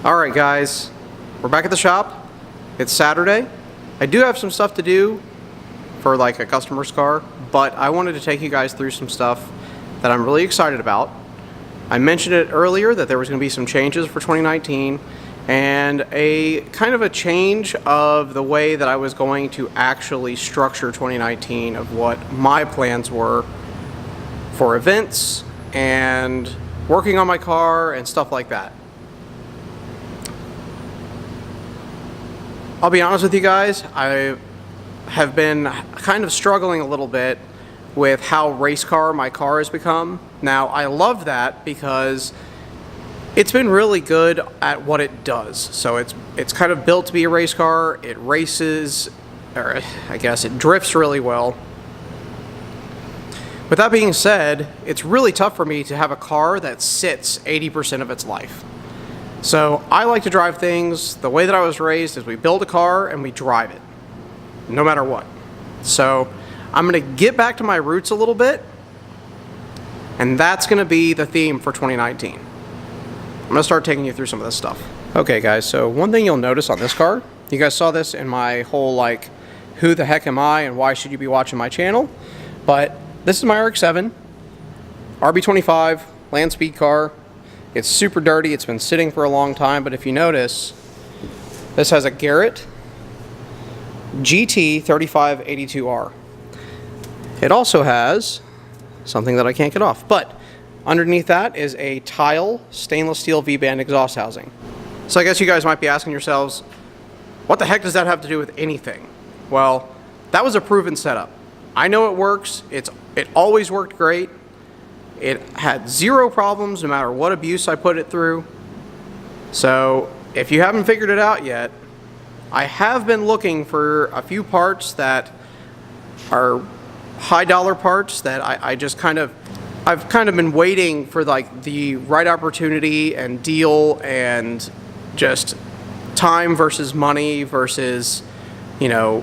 Alright guys, we're back at the shop. It's Saturday. I do have some stuff to do for like a customer's car, but I wanted to take you guys through some stuff that I'm really excited about. I mentioned it earlier that there was going to be some changes for 2019 and a kind of a change of the way that I was going to actually structure 2019 of what my plans were for events and working on my car and stuff like that. I'll be honest with you guys, I have been kind of struggling a little bit with how race car my car has become. Now, I love that because it's been really good at what it does. So it's kind of built to be a race car. It races, or I guess it drifts really well. With that being said, it's really tough for me to have a car that sits 80% of its life. So I like to drive things the way that I was raised is we build a car and we drive it, no matter what. So I'm going to get back to my roots a little bit, and that's going to be the theme for 2019. I'm going to start taking you through some of this stuff. Okay guys, so one thing you'll notice on this car, you guys saw this in my whole like, who the heck am I and why should you be watching my channel? But this is my RX-7, RB25, land speed car. It's super dirty, it's been sitting for a long time, but if you notice, this has a Garrett GTX3584RS. It also has something that I can't get off, but underneath that is a Tial stainless steel V-band exhaust housing. So I guess you guys might be asking yourselves, what the heck does that have to do with anything? Well, that was a proven setup. I know it works, it always worked great. It had zero problems no matter what abuse I put it through. So if you haven't figured it out yet, I have been looking for a few parts that are high dollar parts that I've kind of been waiting for like the right opportunity and deal and just time versus money versus, you know,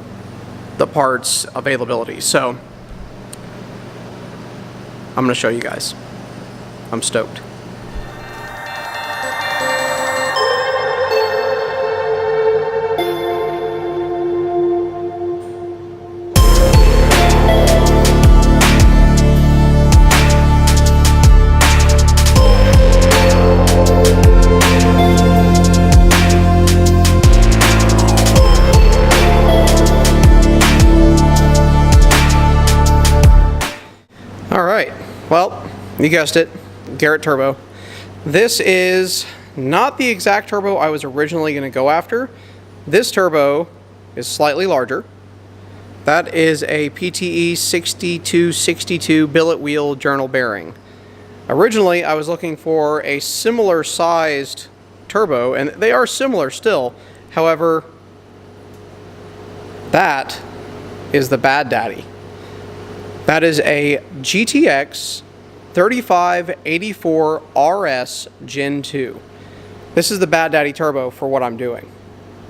the parts availability. So I'm going to show you guys. I'm stoked. Well, you guessed it, Garrett Turbo. This is not the exact turbo I was originally going to go after. This turbo is slightly larger. That is a PTFE 6262 billet wheel journal bearing. Originally, I was looking for a similar sized turbo, and they are similar still. However, that is the bad daddy. That is a GTX3584RS Gen 2. This is the bad daddy turbo for what I'm doing.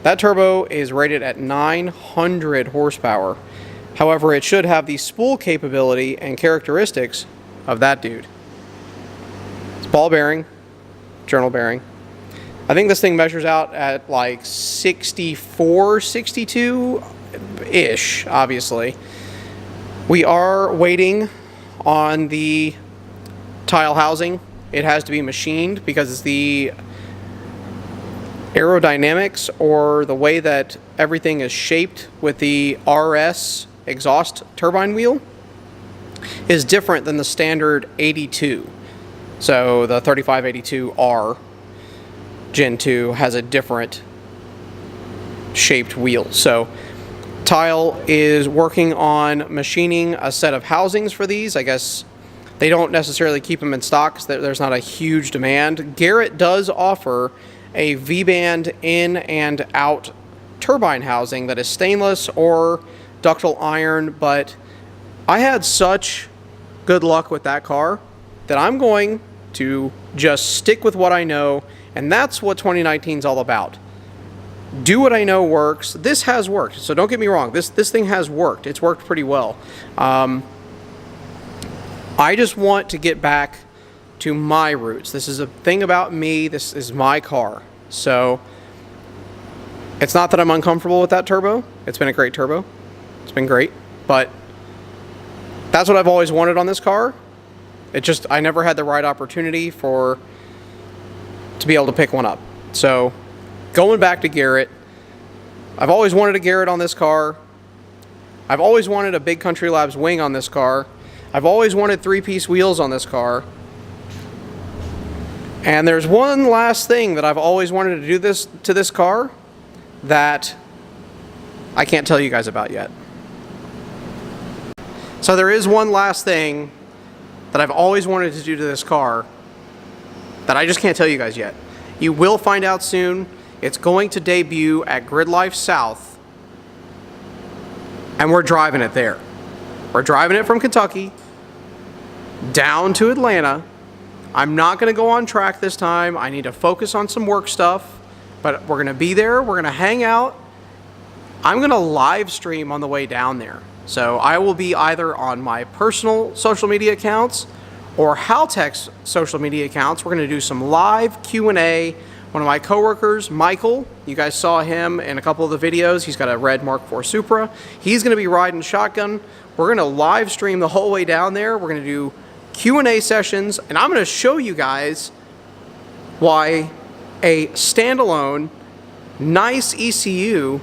That turbo is rated at 900 horsepower. However, it should have the spool capability and characteristics of that dude. It's ball bearing, journal bearing. I think this thing measures out at like 64, 62-ish, obviously. We are waiting on the Tial housing. It has to be machined because the aerodynamics or the way that everything is shaped with the RS exhaust turbine wheel is different than the standard 82. So the 3582R Gen 2 has a different shaped wheel. So Tial is working on machining a set of housings for these. I guess they don't necessarily keep them in stock because there's not a huge demand. Garrett does offer a V-band in and out turbine housing that is stainless or ductile iron, but I had such good luck with that car that I'm going to just stick with what I know, and that's what 2019 is all about. Do what I know works. This has worked, so don't get me wrong. This thing has worked. It's worked pretty well. I just want to get back to my roots. This is a thing about me. This is my car. So it's not that I'm uncomfortable with that turbo. It's been a great turbo. It's been great, but that's what I've always wanted on this car. It just, I never had the right opportunity to be able to pick one up. So going back to Garrett, I've always wanted a Garrett on this car. I've always wanted a Big Country Labs wing on this car. I've always wanted 3-piece wheels on this car. And there's one last thing that I've always wanted to do to this car that I can't tell you guys about yet. So there is one last thing that I've always wanted to do to this car that I just can't tell you guys yet. You will find out soon. It's going to debut at Grid Life South, and we're driving it there. We're driving it from Kentucky down to Atlanta. I'm not going to go on track this time. I need to focus on some work stuff, but we're going to be there. We're going to hang out. I'm going to live stream on the way down there. So I will be either on my personal social media accounts or Haltech's social media accounts. We're going to do some live Q&A. One of my coworkers, Michael, you guys saw him in a couple of the videos. He's got a red Mark IV Supra. He's going to be riding shotgun. We're going to live stream the whole way down there. We're going to do Q&A sessions, and I'm going to show you guys why a standalone, nice ECU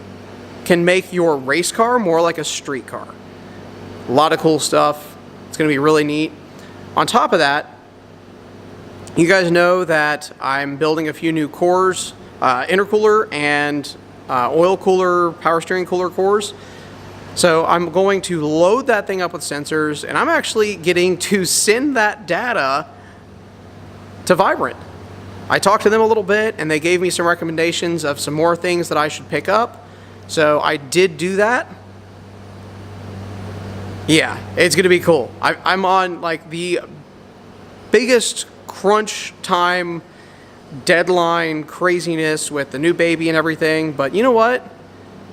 can make your race car more like a street car. A lot of cool stuff. It's going to be really neat. On top of that, you guys know that I'm building a few new cores, intercooler and oil cooler, power steering cooler cores. So I'm going to load that thing up with sensors, and I'm actually getting to send that data to Vibrant. I talked to them a little bit, and they gave me some recommendations of some more things that I should pick up. So I did do that. Yeah, it's going to be cool. I'm on like the biggest crunch time deadline craziness with the new baby and everything, but you know what?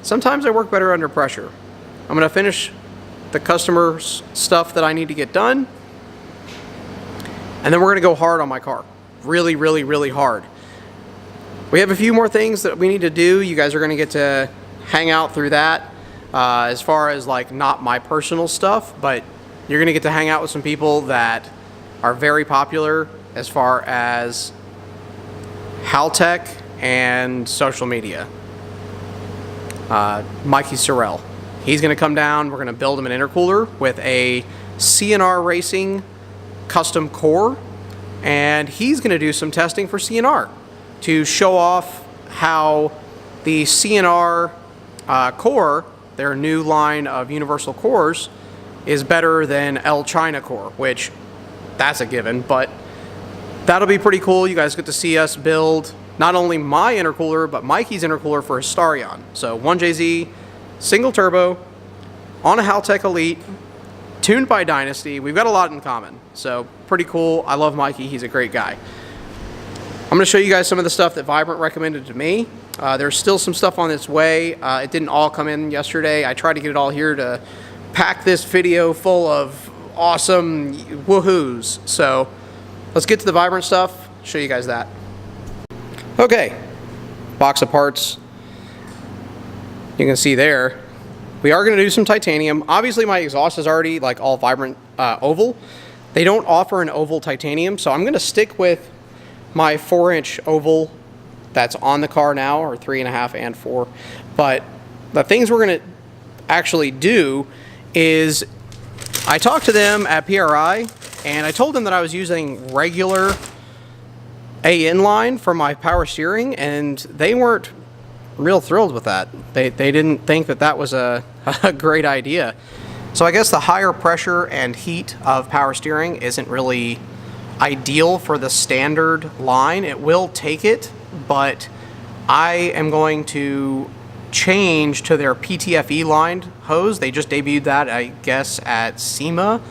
Sometimes I work better under pressure. I'm going to finish the customer's stuff that I need to get done, and then we're going to go hard on my car. Really, really, really hard. We have a few more things that we need to do. You guys are going to get to hang out through that as far as like not my personal stuff, but you're going to get to hang out with some people that are very popular as far as Haltech and social media. Mikey Sorrell. He's going to come down. We're going to build him an intercooler with a CNR Racing custom core, and he's going to do some testing for CNR to show off how the CNR core, their new line of universal cores, is better than El China core, which that's a given, but that'll be pretty cool. You guys get to see us build not only my intercooler, but Mikey's intercooler for his Starion. So 1JZ, single turbo, on a Haltech Elite, tuned by Dynasty. We've got a lot in common, so pretty cool. I love Mikey. He's a great guy. I'm going to show you guys some of the stuff that Vibrant recommended to me. There's still some stuff on its way. It didn't all come in yesterday. I tried to get it all here to pack this video full of awesome woohoos. So let's get to the Vibrant stuff, show you guys that. Okay, box of parts. You can see there, we are going to do some titanium. Obviously my exhaust is already like all Vibrant oval. They don't offer an oval titanium, so I'm going to stick with my 4-inch oval that's on the car now, or 3.5 and 4. But the things we're going to actually do is, I talked to them at PRI, and I told them that I was using regular A-inline for my power steering, and they weren't real thrilled with that. They didn't think that that was a great idea. So I guess the higher pressure and heat of power steering isn't really ideal for the standard line. It will take it, but I am going to change to their PTFE lined hose. They just debuted that, I guess, at SEMA,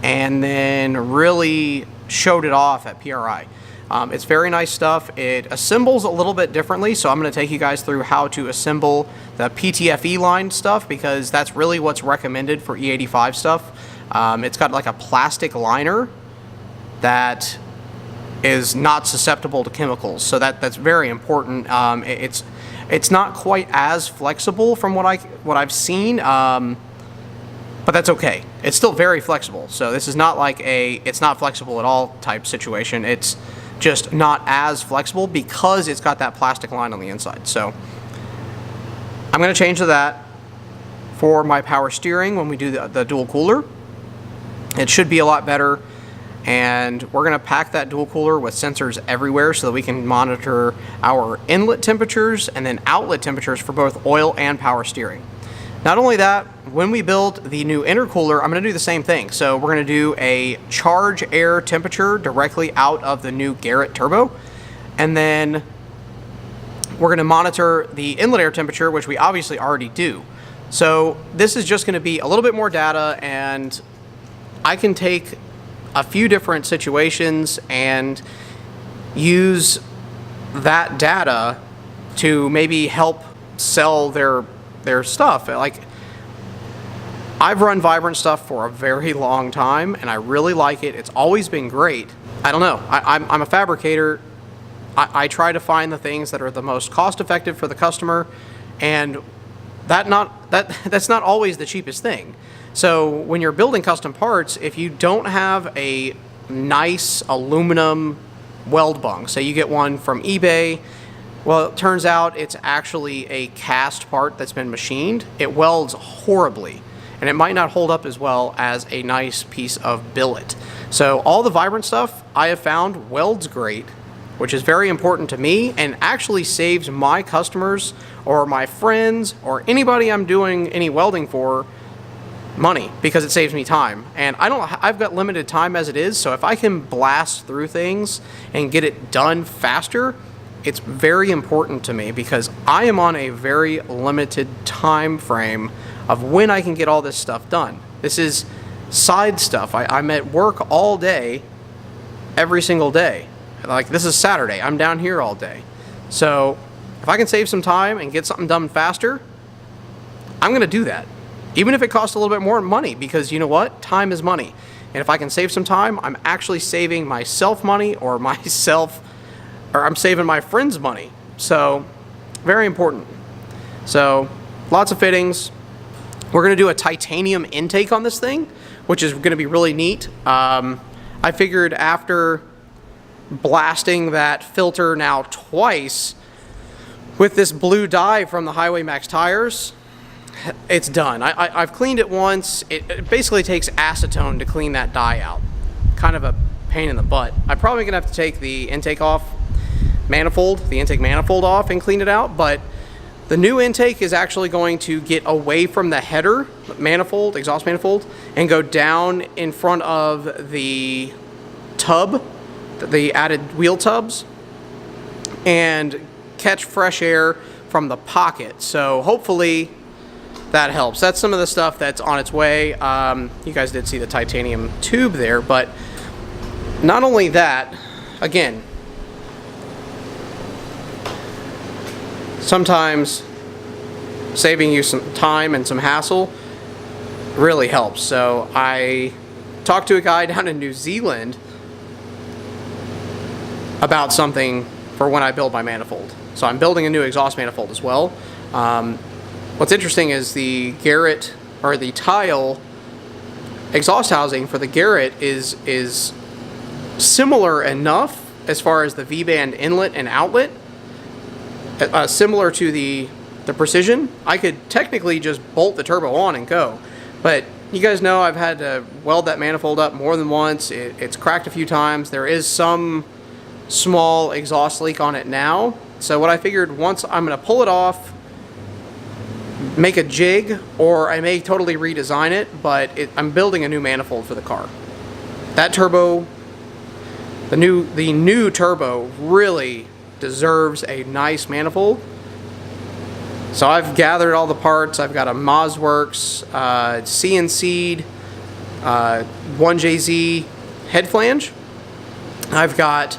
and then really showed it off at PRI. It's very nice stuff. It assembles a little bit differently, so I'm going to take you guys through how to assemble the PTFE line stuff, because that's really what's recommended for E85 stuff. It's got like a plastic liner that is not susceptible to chemicals. So that's very important. It's not quite as flexible from what I've seen, but that's okay. It's still very flexible. So this is not like it's not flexible at all type situation. It's just not as flexible because it's got that plastic line on the inside. So I'm going to change to that for my power steering when we do the dual cooler. It should be a lot better. And we're going to pack that dual cooler with sensors everywhere so that we can monitor our inlet temperatures and then outlet temperatures for both oil and power steering. Not only that, when we build the new intercooler, I'm going to do the same thing. So we're going to do a charge air temperature directly out of the new Garrett Turbo. And then we're going to monitor the inlet air temperature, which we obviously already do. So this is just going to be a little bit more data, and I can take a few different situations and use that data to maybe help sell their stuff. Like, I've run Vibrant stuff for a very long time and I really like it. It's always been great. I don't know. I'm a fabricator. I try to find the things that are the most cost effective for the customer, and that's not always the cheapest thing. So when you're building custom parts, if you don't have a nice aluminum weld bung, say you get one from eBay, well, it turns out it's actually a cast part that's been machined. It welds horribly, and it might not hold up as well as a nice piece of billet. So all the Vibrant stuff I have found welds great, which is very important to me and actually saves my customers or my friends or anybody I'm doing any welding for money, because it saves me time. And I've got limited time as it is, so if I can blast through things and get it done faster, it's very important to me, because I am on a very limited time frame of when I can get all this stuff done. This is side stuff. I'm at work all day, every single day. Like, this is Saturday, I'm down here all day. So if I can save some time and get something done faster, I'm going to do that. Even if it costs a little bit more money, because you know what? Time is money. And if I can save some time, I'm actually saving myself money, or I'm saving my friends money. So, very important. So, lots of fittings. We're going to do a titanium intake on this thing, which is going to be really neat. I figured after blasting that filter now twice with this blue dye from the Highway Max tires, it's done. I've cleaned it once. It basically takes acetone to clean that dye out. Kind of a pain in the butt. I'm probably gonna have to take the intake manifold off and clean it out, but the new intake is actually going to get away from the header manifold, exhaust manifold, and go down in front of the tub, the added wheel tubs, and catch fresh air from the pocket. So hopefully that helps. That's some of the stuff that's on its way. You guys did see the titanium tube there, but not only that, again, sometimes saving you some time and some hassle really helps. So I talked to a guy down in New Zealand about something for when I build my manifold. So I'm building a new exhaust manifold as well. What's interesting is the Garrett, or the Tial exhaust housing for the Garrett is similar enough as far as the V-band inlet and outlet, similar to the Precision. I could technically just bolt the turbo on and go, but you guys know I've had to weld that manifold up more than once. It's cracked a few times. There is some small exhaust leak on it now. So what I figured, once I'm going to pull it off, make a jig, or I may totally redesign it, but I'm building a new manifold for the car. That turbo, the new turbo, really deserves a nice manifold. So I've gathered all the parts. I've got a MozWorks CNC'd 1JZ head flange. I've got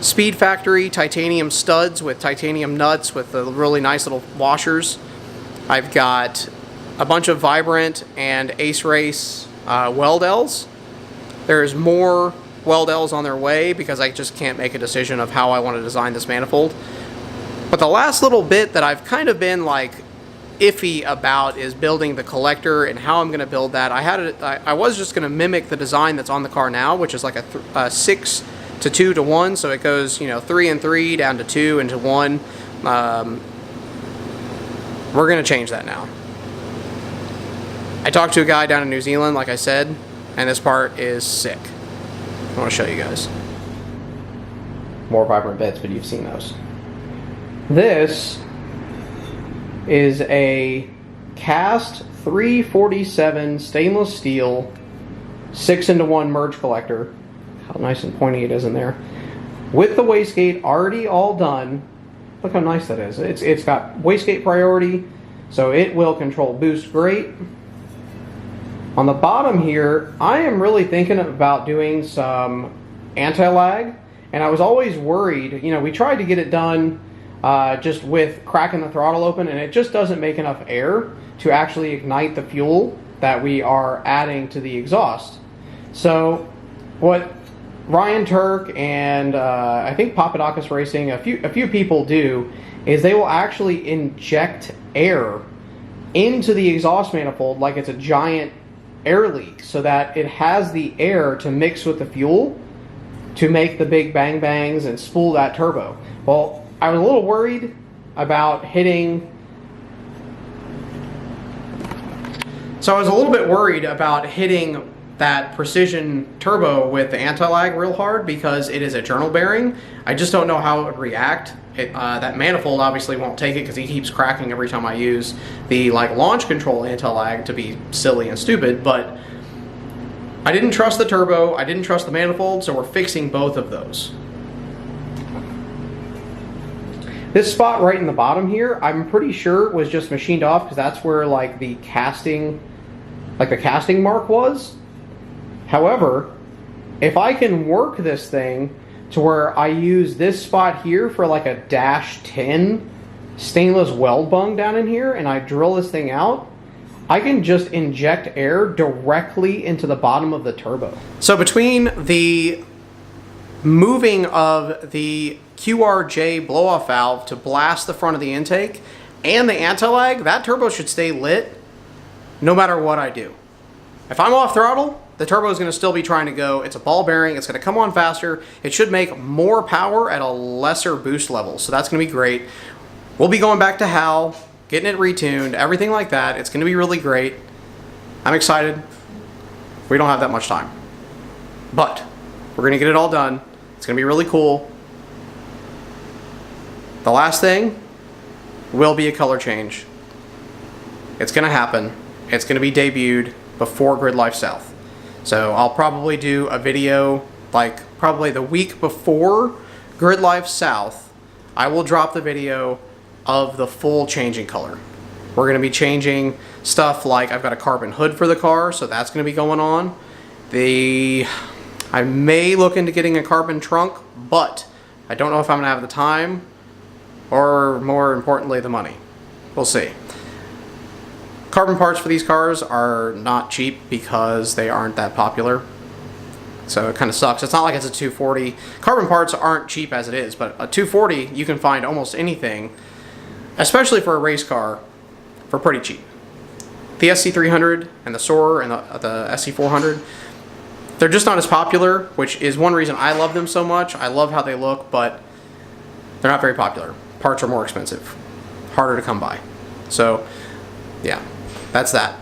Speed Factory titanium studs with titanium nuts with the really nice little washers. I've got a bunch of Vibrant and Ace Race weld Ls. There's more weld L's on their way because I just can't make a decision of how I want to design this manifold. But the last little bit that I've kind of been like iffy about is building the collector and how I'm going to build that. I was just going to mimic the design that's on the car now, which is like a 6 to 2 to 1, so it goes, you know, 3 and 3 down to 2 and to 1. We're going to change that now. I talked to a guy down in New Zealand, like I said, and this part is sick. I want to show you guys. More vibrant bits, but you've seen those. This is a cast 347 stainless steel 6-into-1 merge collector. How nice and pointy it is in there. With the wastegate already all done. Look how nice that is. It's got wastegate priority, so it will control boost great. On the bottom here, I am really thinking about doing some anti-lag, and I was always worried, you know, we tried to get it done just with cracking the throttle open, and it just doesn't make enough air to actually ignite the fuel that we are adding to the exhaust. So what Ryan Turk and I think Papadakis Racing, a few people do, is they will actually inject air into the exhaust manifold like it's a giant air leak, so that it has the air to mix with the fuel to make the big bang bangs and spool that turbo. Well, I was a little worried about hitting... So I was a little bit worried about hitting that precision turbo with the anti-lag real hard because it is a journal bearing. I just don't know how it would react. That manifold obviously won't take it because he keeps cracking every time I use the launch control anti-lag to be silly and stupid, but I didn't trust the turbo, I didn't trust the manifold, so we're fixing both of those. This spot right in the bottom here, I'm pretty sure was just machined off because that's where the casting mark was. However, if I can work this thing to where I use this spot here for a -10 stainless weld bung down in here, and I drill this thing out, I can just inject air directly into the bottom of the turbo. So between the moving of the QRJ blow-off valve to blast the front of the intake and the anti-lag, that turbo should stay lit no matter what I do. If I'm off throttle, the turbo is going to still be trying to go. It's a ball bearing. It's going to come on faster. It should make more power at a lesser boost level. So that's going to be great. We'll be going back to Hal, getting it retuned, everything like that. It's going to be really great. I'm excited. We don't have that much time. But we're going to get it all done. It's going to be really cool. The last thing will be a color change. It's going to happen. It's going to be debuted before Grid Life South. So I'll probably do a video probably the week before Grid Life South. I will drop the video of the full changing color. We're going to be changing stuff like I've got a carbon hood for the car, so that's going to be going on. I may look into getting a carbon trunk, but I don't know if I'm going to have the time or, more importantly, the money. We'll see. Carbon parts for these cars are not cheap because they aren't that popular. So it kind of sucks. It's not like it's a 240. Carbon parts aren't cheap as it is, but a 240 you can find almost anything, especially for a race car, for pretty cheap. The SC300 and the Soarer and the SC400, they're just not as popular, which is one reason I love them so much. I love how they look, but they're not very popular. Parts are more expensive, harder to come by. So yeah, that's that.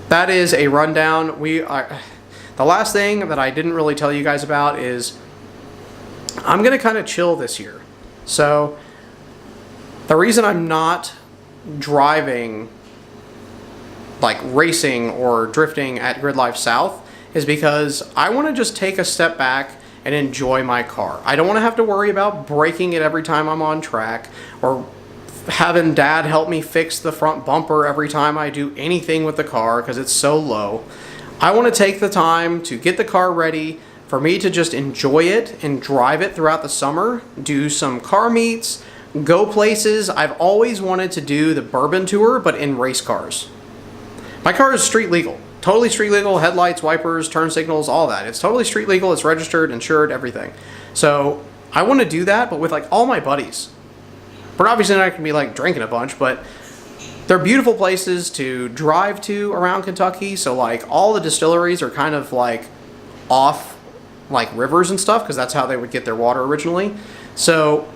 That is a rundown. The last thing that I didn't really tell you guys about is I'm going to kind of chill this year. So the reason I'm not driving, racing or drifting at Grid Life South, is because I want to just take a step back and enjoy my car. I don't want to have to worry about breaking it every time I'm on track, or having Dad help me fix the front bumper every time I do anything with the car because it's so low. I want to take the time to get the car ready for me to just enjoy it and drive it throughout the summer, do some car meets, go places. I've always wanted to do the bourbon tour, but in race cars. My car is street legal. Totally street legal, headlights, wipers, turn signals, all that. It's totally street legal, it's registered, insured, everything. So I want to do that, but with like all my buddies. We're obviously not going to be like drinking a bunch, but they're beautiful places to drive to around Kentucky. So like all the distilleries are kind of like off like rivers and stuff, because that's how they would get their water originally. So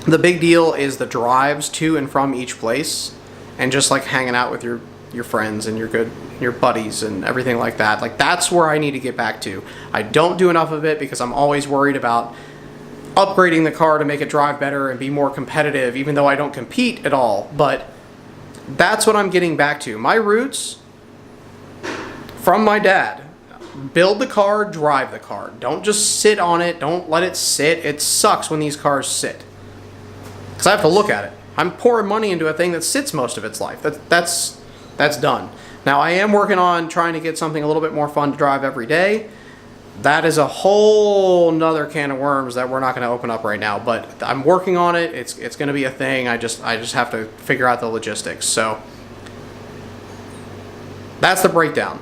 the big deal is the drives to and from each place, and just like hanging out with your friends and your buddies and everything like that. Like that's where I need to get back to. I don't do enough of it because I'm always worried about upgrading the car to make it drive better and be more competitive, even though I don't compete at all. But that's what I'm getting back to. My roots from my dad: build the car, drive the car. Don't just sit on it. Don't let it sit. It sucks when these cars sit, because I have to look at it. I'm pouring money into a thing that sits most of its life. That's done. Now I am working on trying to get something a little bit more fun to drive every day. That is a whole nother can of worms that we're not going to open up right now, but I'm working on it. It's going to be a thing. I just have to figure out the logistics. So that's the breakdown.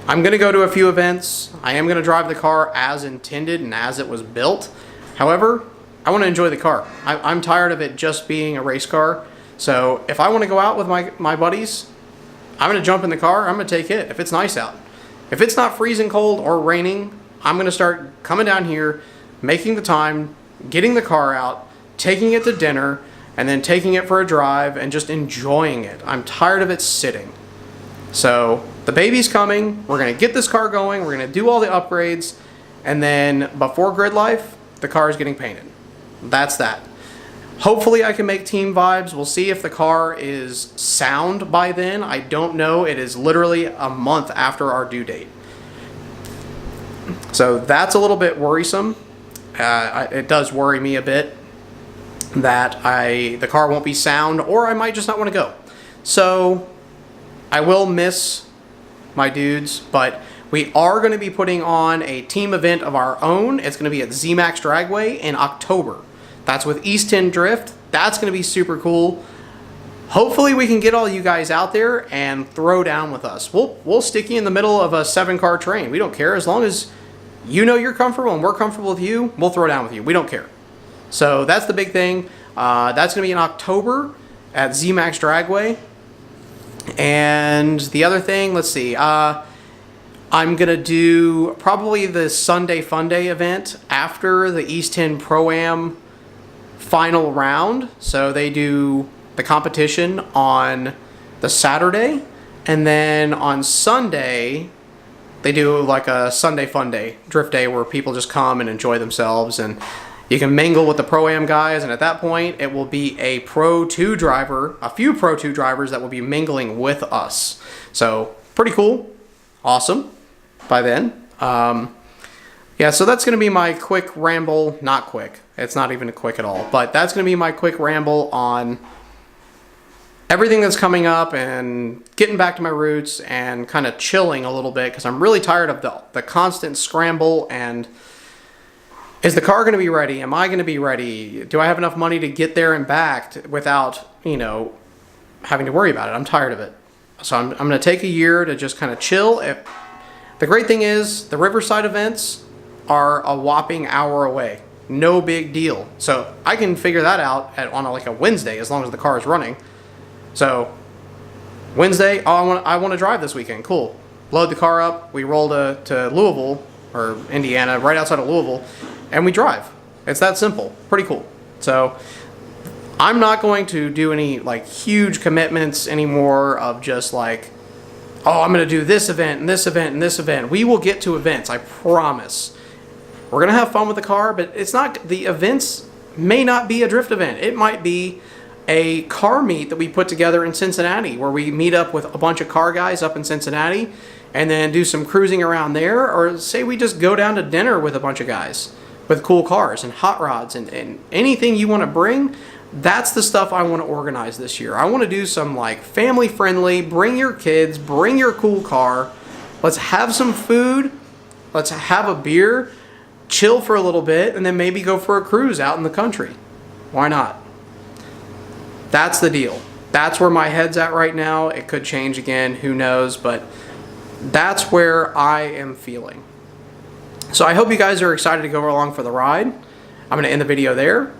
I'm going to go to a few events. I am going to drive the car as intended and as it was built. However, I want to enjoy the car. I'm tired of it just being a race car. So if I want to go out with my buddies, I'm going to jump in the car. I'm going to take it if it's nice out. If it's not freezing cold or raining, I'm going to start coming down here, making the time, getting the car out, taking it to dinner, and then taking it for a drive and just enjoying it. I'm tired of it sitting. So the baby's coming. We're going to get this car going. We're going to do all the upgrades. And then before grid life, the car is getting painted. That's that. Hopefully I can make team vibes. We'll see if the car is sound by then. I don't know. It is literally a month after our due date. So that's a little bit worrisome. It does worry me a bit that the car won't be sound, or I might just not want to go. So I will miss my dudes, but we are going to be putting on a team event of our own. It's going to be at ZMAX Dragway in October. That's with East 10 Drift. That's going to be super cool. Hopefully we can get all you guys out there and throw down with us. We'll stick you in the middle of a 7-car train. We don't care. As long as you know you're comfortable and we're comfortable with you, we'll throw down with you. We don't care. So that's the big thing. That's going to be in October at ZMAX Dragway. And the other thing, let's see. I'm going to do probably the Sunday Funday event after the East 10 Pro-Am final round. So they do the competition on the Saturday, and then on Sunday they do like a Sunday Fun Day, drift day, where people just come and enjoy themselves, and you can mingle with the Pro-Am guys. And at that point it will be a Pro 2 driver, a few Pro 2 drivers that will be mingling with us. So pretty cool, awesome by then. Yeah, so that's going to be my quick ramble. Not quick. It's not even quick at all. But that's going to be my quick ramble on everything that's coming up and getting back to my roots and kind of chilling a little bit, because I'm really tired of the constant scramble. And is the car going to be ready? Am I going to be ready? Do I have enough money to get there and back without, having to worry about it? I'm tired of it. So I'm going to take a year to just kind of chill. The great thing is the Riverside events are a whopping hour away. No big deal. So I can figure that out on a Wednesday, as long as the car is running. So Wednesday, I want to drive this weekend. Cool. Load the car up. We roll to Louisville, or Indiana, right outside of Louisville, and we drive. It's that simple. Pretty cool. So I'm not going to do any huge commitments anymore of just I'm going to do this event and this event and this event. We will get to events, I promise. We're going to have fun with the car, but the events may not be a drift event. It might be a car meet that we put together in Cincinnati, where we meet up with a bunch of car guys up in Cincinnati and then do some cruising around there. Or say we just go down to dinner with a bunch of guys with cool cars and hot rods and anything you want to bring. That's the stuff I want to organize this year. I want to do some family friendly, bring your kids, bring your cool car. Let's have some food. Let's have a beer, chill for a little bit, and then maybe go for a cruise out in the country. Why not? That's the deal. That's where my head's at right now. It could change again, who knows, but that's where I am feeling. So I hope you guys are excited to go along for the ride. I'm going to end the video there.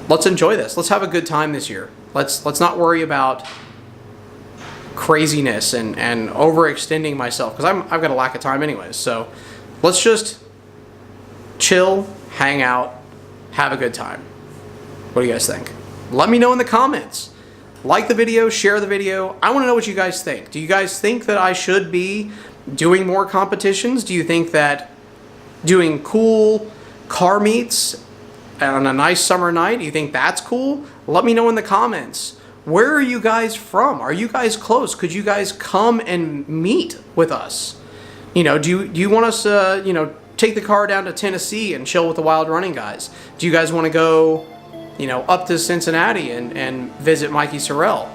Let's enjoy this. Let's have a good time this year. Let's not worry about craziness and overextending myself, because I've got a lack of time anyways. So let's just chill, hang out, have a good time. What do you guys think? Let me know in the comments. Like the video, share the video. I want to know what you guys think. Do you guys think that I should be doing more competitions? Do you think that doing cool car meets on a nice summer night, do you think that's cool? Let me know in the comments. Where are you guys from? Are you guys close? Could you guys come and meet with us? You know, do you want us to, you know, take the car down to Tennessee and chill with the Wild Running guys? Do you guys want to go, you know, up to Cincinnati and visit Mikey Sorrell?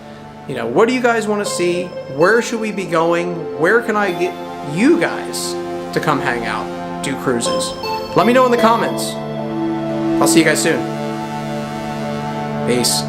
You know, what do you guys want to see? Where should we be going? Where can I get you guys to come hang out, do cruises? Let me know in the comments. I'll see you guys soon. Peace.